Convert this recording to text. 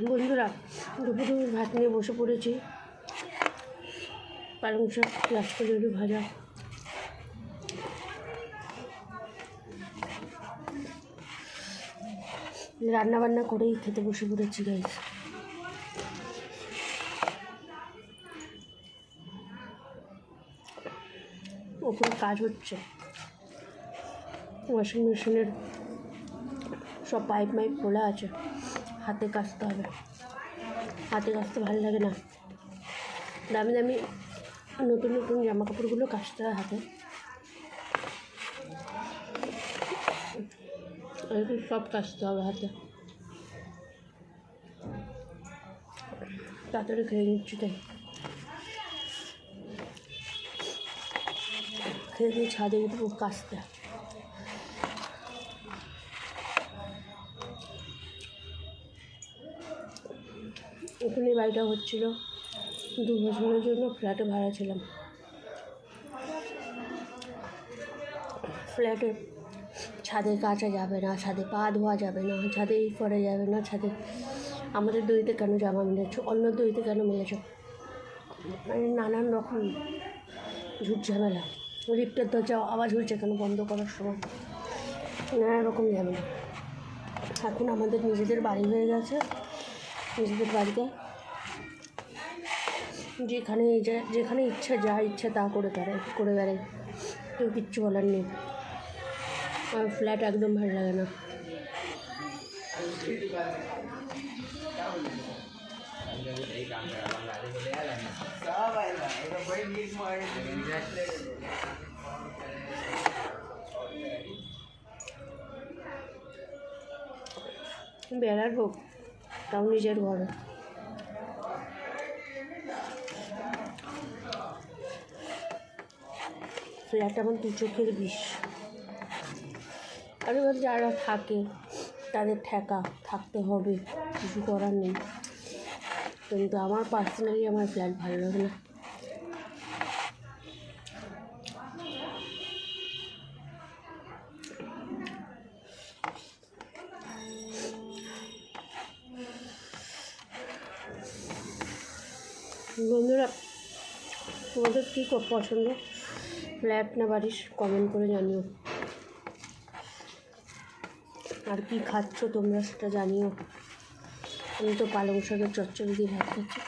বন্ধুরা, দুপুর ভাত নিয়ে বসে পড়েছি। পালং শাক, পেঁয়াজ কচুরি ভাজা। রান্না বান্না করেই খেতে বসে পড়েছি গাইস। ওপরে কাজ হচ্ছে, ওয়াশিং মেশিনের সব পাইপ মাইপ খোলা আছে, হাতে কাচতে হবে। হাতে কাচতে ভালো লাগে না, দামি দামি নতুন নতুন জামা কাপড়গুলো কাচতে হয় হাতে। সব কাচতে হবে হাতে। তাড়াতাড়ি খেয়ে নিচ্ছি, তাই খেয়ে দিয়ে ছাদে উঠবো কাচতে। ওখানে বাড়িটা হচ্ছিল, 2 বছরের জন্য ফ্ল্যাটে ভাড়া ছিলাম। ফ্ল্যাটে ছাদে কাচা যাবে না, ছাদে পা ধোয়া যাবে না, ছাদে করা যাবে না, ছাদে আমাদের দইতে কেন জামা মেলেছো, অন্য দইতে কেন মেলেছো, মানে নানান রকম ঝুট ঝামেলা। লিফটের দরজা আওয়াজ হয়েছে কেন বন্ধ করার সময়, নানা রকম ঝামেলা। এখন আমাদের নিজেদের বাড়ি হয়ে গেছে, নিজেদের বাড়িতে যেখানে ইচ্ছা যা ইচ্ছা তা করে বেড়াই, কেউ কিচ্ছু বলার নেই। আমার ফ্ল্যাট একদম ভালো লাগে না। বেড়ার হোক, তাও নিজের ঘরে। ফ্ল্যাট আমার 2 চোখের বিষ। আর এবার যারা থাকে তাদের ঠেকা থাকতে হবে, কিছু করার নেই। কিন্তু আমার পার্সোনালি আমার ফ্ল্যাট ভালো লাগে না। বন্ধুরা, তোমাদের কী পছন্দ, ফ্ল্যাট না বাড়ির, কমেন্ট করে জানিও। আর কি খাচ্ছ তোমরা সেটা জানিও। আমি তো পালং শাকের চচ্চড়ি দিয়ে ভাত খাচ্ছি।